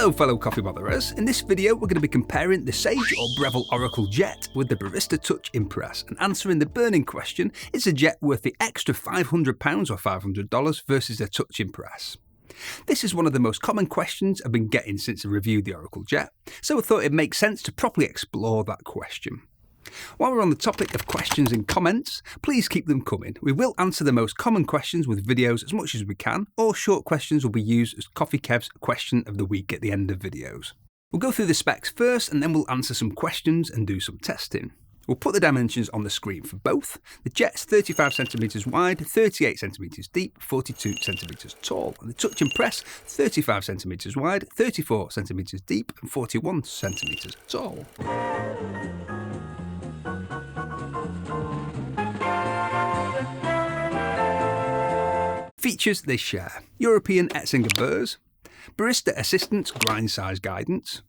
Hello fellow coffee botherers, in this video we're going to be comparing the Sage or Breville Oracle Jet with the Barista Touch Impress and answering the burning question, is a Jet worth the extra £500 or $500 versus the Touch Impress? This is one of the most common questions I've been getting since I reviewed the Oracle Jet, so I thought it makes sense to properly explore that question. While we're on the topic of questions and comments, please keep them coming. We will answer the most common questions with videos as much as we can, or short questions will be used as Coffee Kev's question of the week at the end of videos. We'll go through the specs first and then we'll answer some questions and do some testing. We'll put the dimensions on the screen for both. The Jet's 35cm wide, 38cm deep, 42cm tall, and the Touch Impress 35cm wide, 34cm deep, and 41cm tall. Features they share: European Etzinger burrs, Barista Assistance grind size guidance,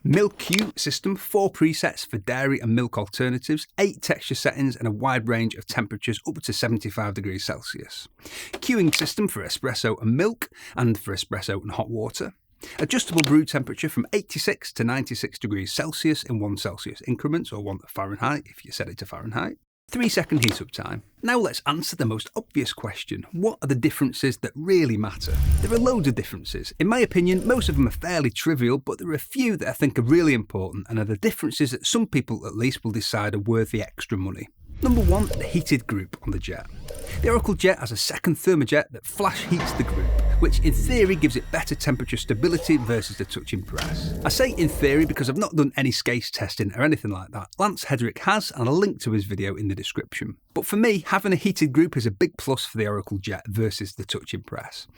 Milk Queue system, 4 presets for dairy and milk alternatives, 8 texture settings and a wide range of temperatures up to 75 degrees Celsius, queuing system for espresso and milk and for espresso and hot water, adjustable brew temperature from 86 to 96 degrees Celsius in 1 Celsius increments or 1 Fahrenheit if you set it to Fahrenheit, 3-second heat up time. Now let's answer the most obvious question. What are the differences that really matter? There are loads of differences. In my opinion, most of them are fairly trivial, but there are a few that I think are really important and are the differences that some people at least will decide are worth the extra money. Number 1, the heated group on the Jet. The Oracle Jet has a second thermojet that flash heats the group, which in theory gives it better temperature stability versus the Touch Impress. I say in theory because I've not done any SCASE testing or anything like that. Lance Hedrick has, and I'll link to his video in the description. But for me, having a heated group is a big plus for the Oracle Jet versus the Touch Impress.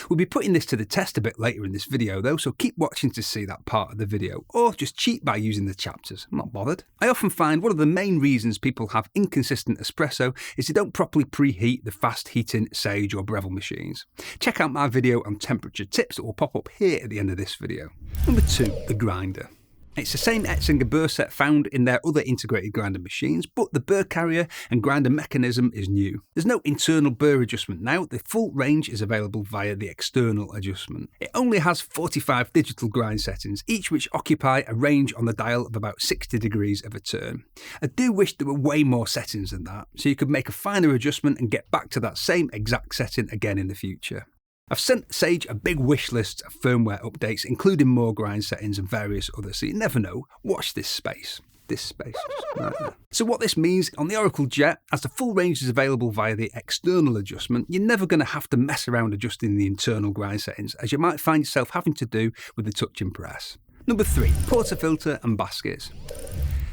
We'll be putting this to the test a bit later in this video though, so keep watching to see that part of the video, or just cheat by using the chapters. I'm not bothered. I often find one of the main reasons people have inconsistent espresso is they don't properly preheat the fast heating Sage or Breville machines. Check out my video on temperature tips that will pop up here at the end of this video. Number 2, the grinder. It's the same Etzinger burr set found in their other integrated grinder machines, but the burr carrier and grinder mechanism is new. There's no internal burr adjustment now, the full range is available via the external adjustment. It only has 45 digital grind settings, each which occupy a range on the dial of about 60 degrees of a turn. I do wish there were way more settings than that, so you could make a finer adjustment and get back to that same exact setting again in the future. I've sent Sage a big wish list of firmware updates, including more grind settings and various others, so you never know. Watch this space. Right there. So what this means, on the Oracle Jet, as the full range is available via the external adjustment, you're never going to have to mess around adjusting the internal grind settings, as you might find yourself having to do with the Touch Impress. Number 3, portafilter and baskets.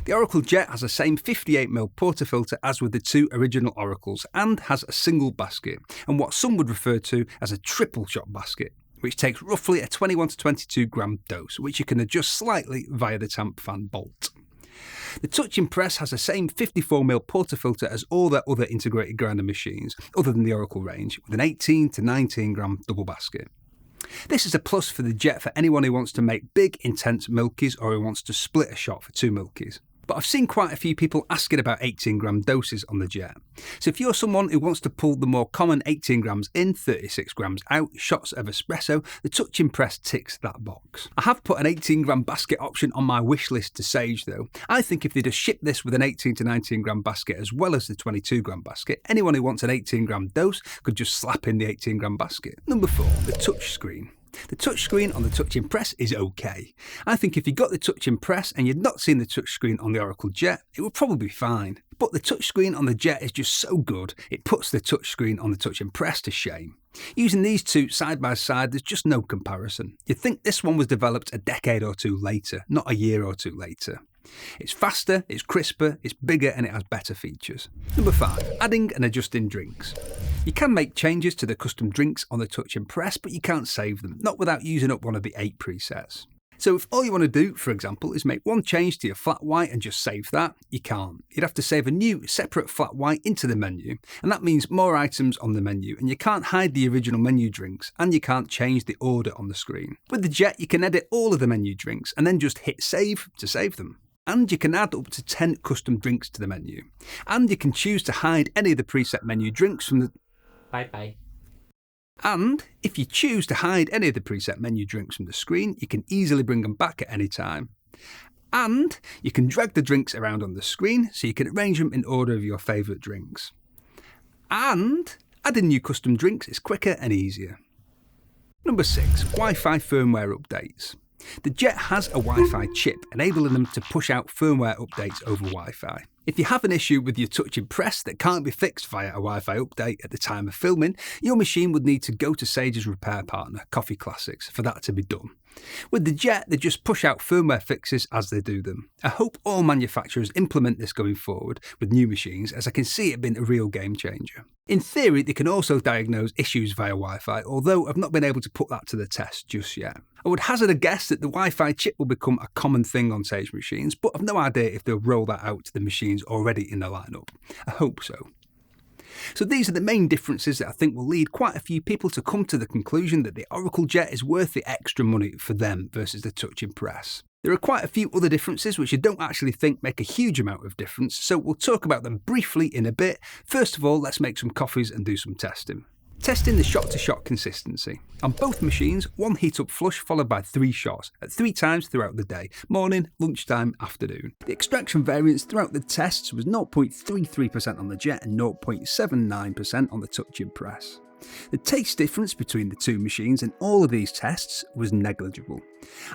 The Oracle Jet has the same 58mm portafilter as with the 2 original Oracles and has a single basket, and what some would refer to as a triple shot basket, which takes roughly a 21 to 22 gram dose, which you can adjust slightly via the tamp fan bolt. The Touch Impress has the same 54mm portafilter as all their other integrated grinder machines, other than the Oracle range, with an 18 to 19 gram double basket. This is a plus for the Jet for anyone who wants to make big, intense milkies or who wants to split a shot for 2 milkies. But I've seen quite a few people asking about 18 gram doses on the Jet. So if you're someone who wants to pull the more common 18 grams in, 36 grams out shots of espresso, the Touch Impress ticks that box. I have put an 18 gram basket option on my wish list to Sage though. I think if they'd have shipped this with an 18 to 19 gram basket as well as the 22 gram basket, anyone who wants an 18 gram dose could just slap in the 18 gram basket. Number 4, the touch screen. The touchscreen on the Touch Impress is okay. I think if you got the Touch Impress and you'd not seen the touchscreen on the Oracle Jet, it would probably be fine. But the touchscreen on the Jet is just so good, it puts the touchscreen on the Touch Impress to shame. Using these two side by side, there's just no comparison. You'd think this one was developed a decade or two later, not a year or two later. It's faster, it's crisper, it's bigger and it has better features. Number 5, adding and adjusting drinks. You can make changes to the custom drinks on the Touch Impress, but you can't save them, not without using up one of the 8 presets. So if all you want to do, for example, is make one change to your flat white and just save that, you can't. You'd have to save a new separate flat white into the menu, and that means more items on the menu, and you can't hide the original menu drinks, and you can't change the order on the screen. With the Jet, you can edit all of the menu drinks, and then just hit save to save them. And you can add up to 10 custom drinks to the menu. And you can choose to hide any of the preset menu drinks from the... Bye bye. And if you choose to hide any of the preset menu drinks from the screen, you can easily bring them back at any time. And you can drag the drinks around on the screen so you can arrange them in order of your favourite drinks. And adding new custom drinks is quicker and easier. Number 6. Wi-Fi firmware updates. The Jet has a Wi-Fi chip, enabling them to push out firmware updates over Wi-Fi. If you have an issue with your touch press that can't be fixed via a Wi-Fi update at the time of filming, your machine would need to go to Sage's repair partner, Coffee Classics, for that to be done. With the Jet, they just push out firmware fixes as they do them. I hope all manufacturers implement this going forward with new machines, as I can see it being a real game changer. In theory, they can also diagnose issues via Wi-Fi, although I've not been able to put that to the test just yet. I would hazard a guess that the Wi-Fi chip will become a common thing on Sage machines, but I've no idea if they'll roll that out to the machines already in the lineup. I hope so. So these are the main differences that I think will lead quite a few people to come to the conclusion that the Oracle Jet is worth the extra money for them versus the Touch Press. There are quite a few other differences which I don't actually think make a huge amount of difference, so we'll talk about them briefly in a bit. First of all, let's make some coffees and do some testing. Testing the shot-to-shot consistency. On both machines, 1 heat-up flush followed by 3 shots, at 3 times throughout the day, morning, lunchtime, afternoon. The extraction variance throughout the tests was 0.33% on the Jet and 0.79% on the Touch Press. The taste difference between the two machines in all of these tests was negligible.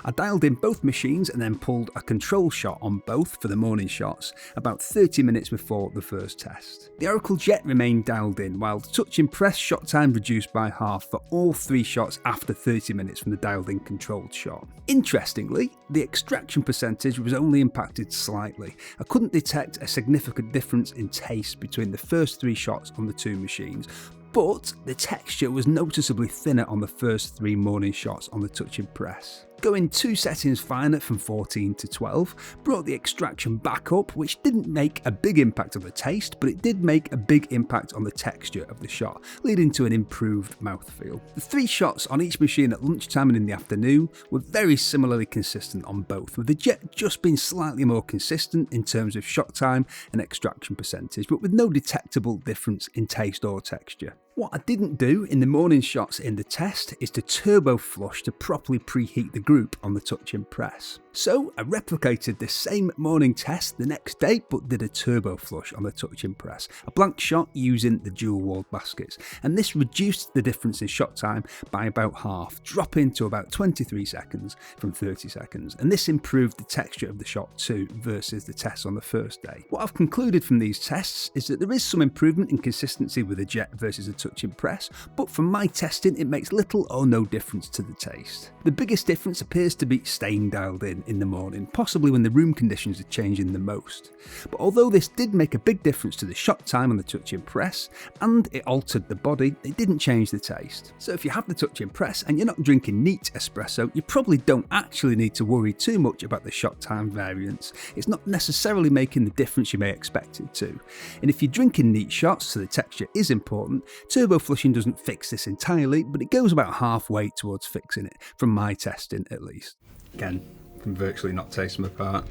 I dialed in both machines and then pulled a control shot on both for the morning shots about 30 minutes before the first test. The Oracle Jet remained dialed in, while the Touch Press shot time reduced by half for all 3 shots after 30 minutes from the dialed in controlled shot. Interestingly, the extraction percentage was only impacted slightly. I couldn't detect a significant difference in taste between the first 3 shots on the two machines, but the texture was noticeably thinner on the first 3 morning shots on the Touch Press. Going 2 settings finer from 14 to 12 brought the extraction back up, which didn't make a big impact on the taste, but it did make a big impact on the texture of the shot, leading to an improved mouthfeel. The 3 shots on each machine at lunchtime and in the afternoon were very similarly consistent on both, with the Jet just being slightly more consistent in terms of shot time and extraction percentage, but with no detectable difference in taste or texture. What I didn't do in the morning shots in the test is to turbo flush to properly preheat the group on the Touch Press. So I replicated the same morning test the next day, but did a turbo flush on the Touch Press, a blank shot using the dual walled baskets, and this reduced the difference in shot time by about half, dropping to about 23 seconds from 30 seconds, and this improved the texture of the shot too versus the test on the first day. What I've concluded from these tests is that there is some improvement in consistency with the Jet versus the Touch Press, but from my testing it makes little or no difference to the taste. The biggest difference appears to be staying dialed in the morning, possibly when the room conditions are changing the most. But although this did make a big difference to the shot time on the Touch Press, and it altered the body, it didn't change the taste. So if you have the Touch Press and you're not drinking neat espresso, you probably don't actually need to worry too much about the shot time variance. It's not necessarily making the difference you may expect it to. And if you're drinking neat shots, so the texture is important, turbo flushing doesn't fix this entirely, but it goes about halfway towards fixing it, from my testing at least. Again, can virtually not taste them apart.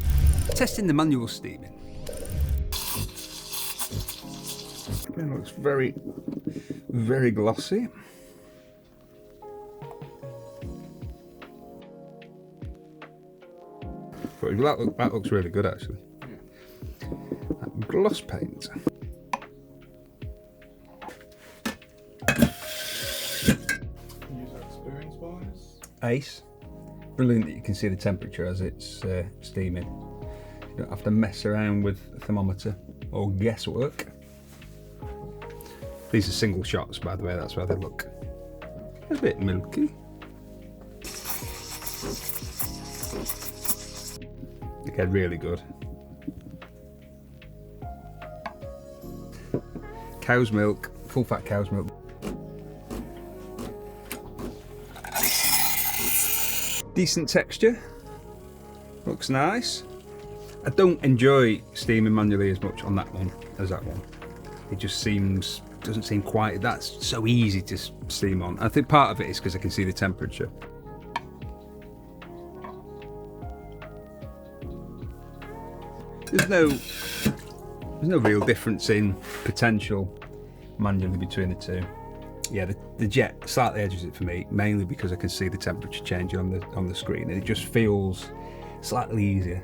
Testing the manual steaming. It looks very, very glossy. But that looks really good actually. That gloss paint. Ace. Brilliant that you can see the temperature as it's steaming. You don't have to mess around with a thermometer or guesswork. These are single shots, by the way, that's why they look a bit milky. Okay, really good. Cow's milk, full fat cow's milk. Decent texture, looks nice. I don't enjoy steaming manually as much on that one as that one. It just doesn't seem quite, that's so easy to steam on. I think part of it is because I can see the temperature. There's no real difference in potential manually between the two. Yeah, the jet slightly edges it for me, mainly because I can see the temperature changing on the screen, and it just feels slightly easier.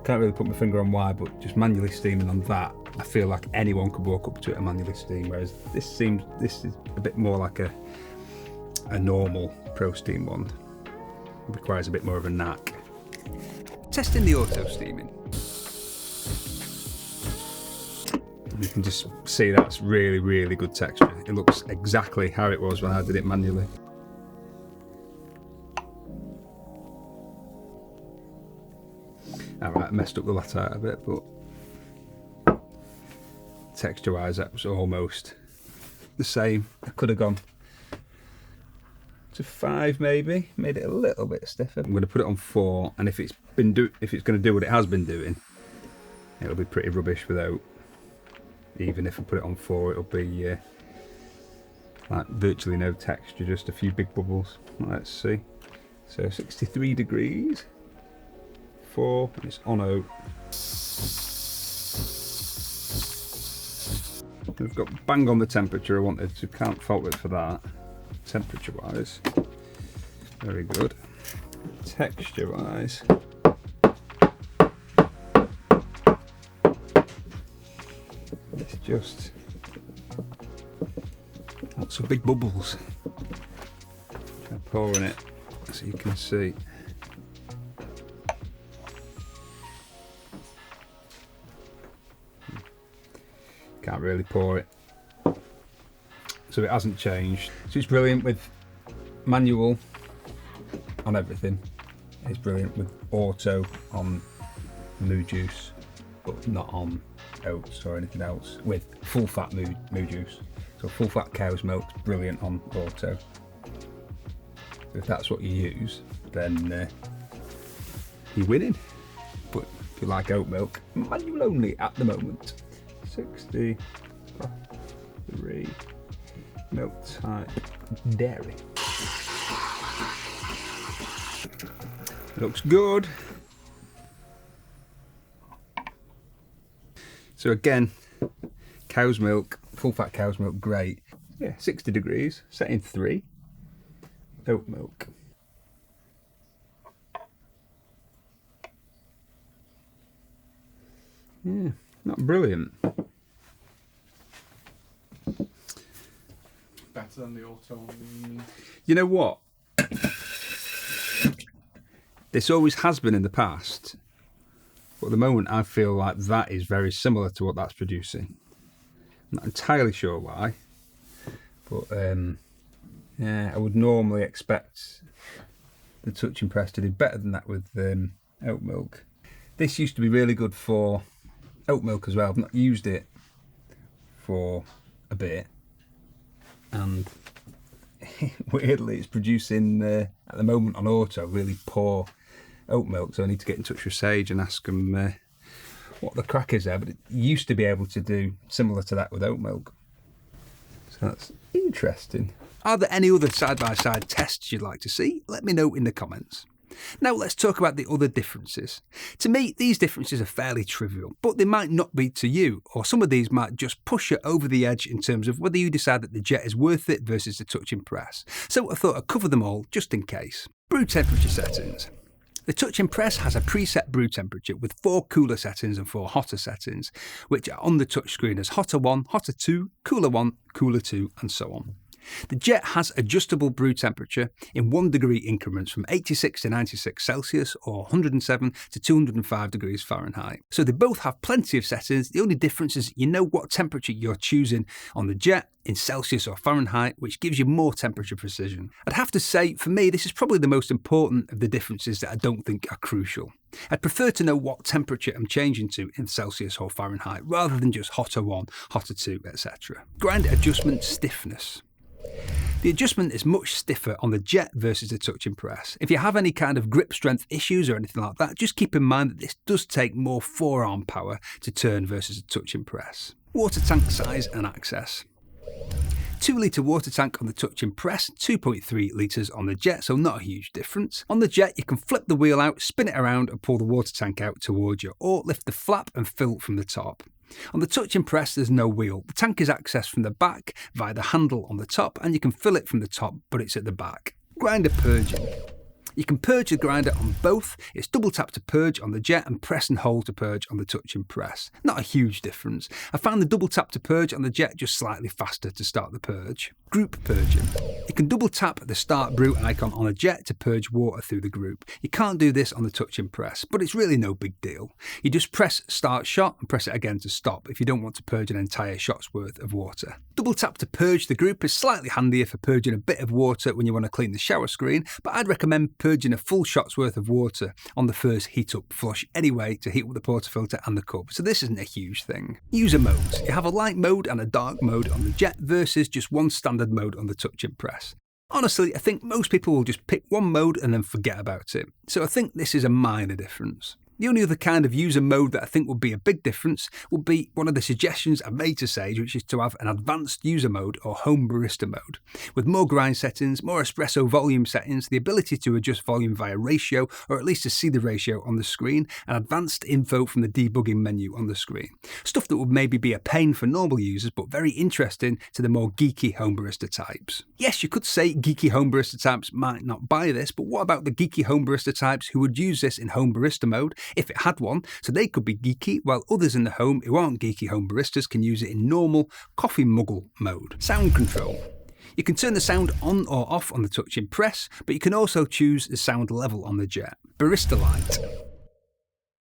Can't really put my finger on why, but just manually steaming on that, I feel like anyone could walk up to it and manually steam, whereas this is a bit more like a normal Pro Steam one. It requires a bit more of a knack. Testing the auto steaming. You can just see that's really, really good texture. It looks exactly how it was when I did it manually. I might have messed up the latte a bit, but texture-wise that was almost the same. I could have gone to 5 maybe, made it a little bit stiffer. I'm going to put it on 4, and if it's going to do what it has been doing, it'll be pretty rubbish without. Even if I put it on 4, it'll be like virtually no texture, just a few big bubbles. Let's see. So 63 degrees, 4, and it's on out. We've got bang on the temperature I wanted, so can't fault it for that. Temperature wise, very good. Texture wise, it's just lots of big bubbles. Try pouring it so you can see. Can't really pour it, so it hasn't changed. So it's brilliant with manual on everything. It's brilliant with auto on moo juice, but not on oats or anything else. With full fat moo juice, so full fat cow's milk, brilliant on auto. If that's what you use, then you're winning. But if you like oat milk, manual only at the moment. 63 milk type dairy. Looks good. So again, cow's milk, full fat cow's milk, great. Yeah, 60 degrees, set in 3. Oat milk. Yeah, not brilliant. Better than the auto. You know what? This always has been in the past, but at the moment I feel like that is very similar to what that's producing. I'm not entirely sure why, but yeah, I would normally expect the touching press to do better than that with oat milk. This used to be really good for oat milk as well. I've not used it for a bit, and weirdly it's producing at the moment on auto really poor oat milk, so I need to get in touch with Sage and ask them what the crack is there. But it used to be able to do similar to that with oat milk, so that's interesting. Are there any other side-by-side tests you'd like to see? Let me know in the comments. Now let's talk about the other differences. To me, these differences are fairly trivial, but they might not be to you, or some of these might just push you over the edge in terms of whether you decide that the jet is worth it versus the touching press. So I thought I'd cover them all just in case. Brew temperature settings. The touching press has a preset brew temperature with 4 cooler settings and 4 hotter settings, which are on the touchscreen as hotter 1, hotter 2, cooler 1, cooler 2, and so on. The jet has adjustable brew temperature in 1 degree increments from 86 to 96 Celsius or 107 to 205 degrees Fahrenheit. So they both have plenty of settings. The only difference is you know what temperature you're choosing on the jet in Celsius or Fahrenheit, which gives you more temperature precision. I'd have to say, for me, this is probably the most important of the differences that I don't think are crucial. I'd prefer to know what temperature I'm changing to in Celsius or Fahrenheit, rather than just hotter 1, hotter 2, etc. Grind adjustment stiffness. The adjustment is much stiffer on the jet versus the touching press. If you have any kind of grip strength issues or anything like that, just keep in mind that this does take more forearm power to turn versus a touching press. Water tank size and access. 2 litre water tank on the touching press, 2.3 litres on the jet, so not a huge difference. On the jet, you can flip the wheel out, spin it around and pull the water tank out towards you, or lift the flap and fill from the top. On the touch and press, there's no wheel. The tank is accessed from the back via the handle on the top, and you can fill it from the top, but it's at the back. Grinder purging. You can purge the grinder on both. It's double tap to purge on the jet and press and hold to purge on the touch and press. Not a huge difference. I found the double tap to purge on the jet just slightly faster to start the purge. Group purging. You can double tap the start brew icon on a jet to purge water through the group. You can't do this on the touch and press, but it's really no big deal. You just press start shot and press it again to stop if you don't want to purge an entire shot's worth of water. Double tap to purge the group is slightly handier for purging a bit of water when you want to clean the shower screen, but I'd recommend purging a full shot's worth of water on the first heat up flush anyway to heat up the portafilter and the cup, so this isn't a huge thing. User modes. You have a light mode and a dark mode on the jet versus just one standard mode on the touch and press. Honestly, I think most people will just pick one mode and then forget about it, so I think this is a minor difference. The only other kind of user mode that I think would be a big difference would be one of the suggestions I made to Sage, which is to have an advanced user mode or home barista mode, with more grind settings, more espresso volume settings, the ability to adjust volume via ratio, or at least to see the ratio on the screen, and advanced info from the debugging menu on the screen. Stuff that would maybe be a pain for normal users, but very interesting to the more geeky home barista types. Yes, you could say geeky home barista types might not buy this, but what about the geeky home barista types who would use this in home barista mode, if it had one, so they could be geeky, while others in the home who aren't geeky home baristas can use it in normal coffee muggle mode. Sound control. You can turn the sound on or off on the touch and press, but you can also choose the sound level on the jet. Barista light.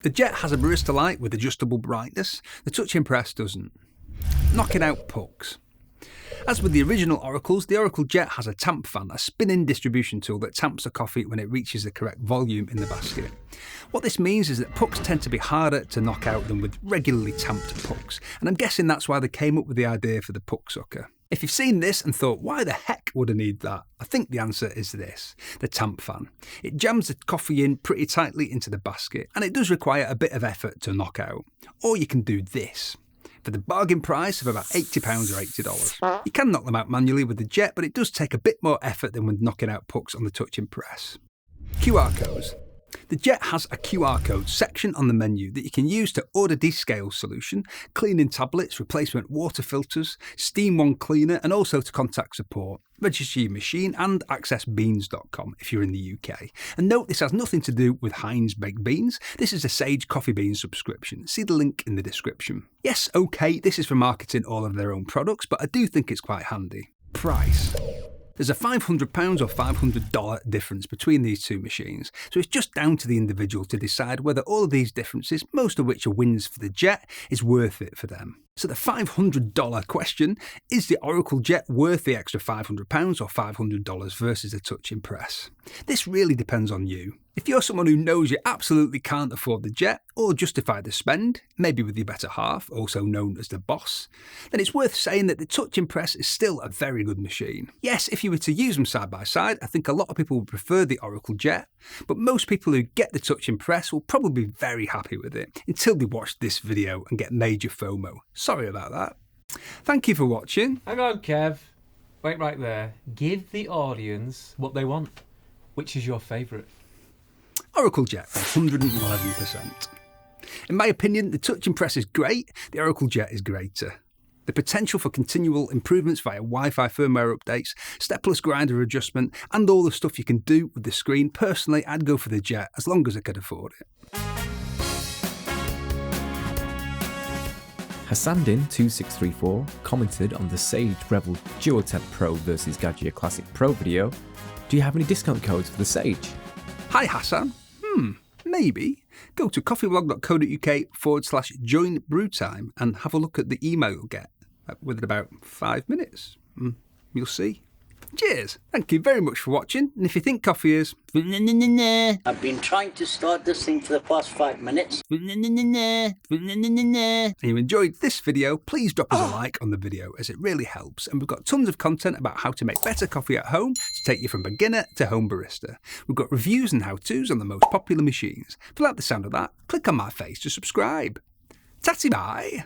The jet has a barista light with adjustable brightness, the touch and press doesn't. Knocking out pucks. As with the original Oracles, the Oracle Jet has a tamp fan, a spin-in distribution tool that tamps the coffee when it reaches the correct volume in the basket. What this means is that pucks tend to be harder to knock out than with regularly tamped pucks, and I'm guessing that's why they came up with the idea for the puck sucker. If you've seen this and thought, why the heck would I need that? I think the answer is this, the tamp fan. It jams the coffee in pretty tightly into the basket, and it does require a bit of effort to knock out. Or you can do this. For the bargain price of about £80 or $80. You can knock them out manually with the jet, but it does take a bit more effort than when knocking out pucks on the touch and press. QR codes. The jet has a QR code section on the menu that you can use to order descale solution, cleaning tablets, replacement water filters, Steam One cleaner, and also to contact support, register your machine, and access beans.com if you're in the UK. And note, this has nothing to do with Heinz baked beans. This is a Sage coffee bean subscription. See the link in the description. Yes, okay, this is for marketing all of their own products, but I do think it's quite handy. Price. There's a £500 or $500 difference between these two machines, so it's just down to the individual to decide whether all of these differences, most of which are wins for the jet, is worth it for them. So the $500 question, is the Oracle Jet worth the extra £500 or $500 versus the touch and press? This really depends on you. If you're someone who knows you absolutely can't afford the jet, or justify the spend, maybe with your better half, also known as the boss, then it's worth saying that the touch and press is still a very good machine. Yes, if you were to use them side by side, I think a lot of people would prefer the Oracle Jet, but most people who get the touch and press will probably be very happy with it, until they watch this video and get major FOMO. Sorry about that. Thank you for watching. Hang on, Kev. Wait right there. Give the audience what they want. Which is your favourite? Oracle Jet, 111%. In my opinion, the touch and press is great, the Oracle Jet is greater. The potential for continual improvements via Wi-Fi firmware updates, stepless grinder adjustment, and all the stuff you can do with the screen, personally I'd go for the Jet as long as I could afford it. Hassandin2634 commented on the Sage Breville Duotap Pro vs Gadget Classic Pro video. Do you have any discount codes for the Sage? Hi Hassan. Maybe. Go to coffeeblog.co.uk/join brew time and have a look at the email you'll get within about 5 minutes. You'll see. Cheers. Thank you very much for watching. And if you think coffee is... I've been trying to start this thing for the past 5 minutes. And you enjoyed this video, please drop us a like on the video as it really helps. And we've got tons of content about how to make better coffee at home to take you from beginner to home barista. We've got reviews and how-tos on the most popular machines. If you like the sound of that, click on my face to subscribe. Tatty bye.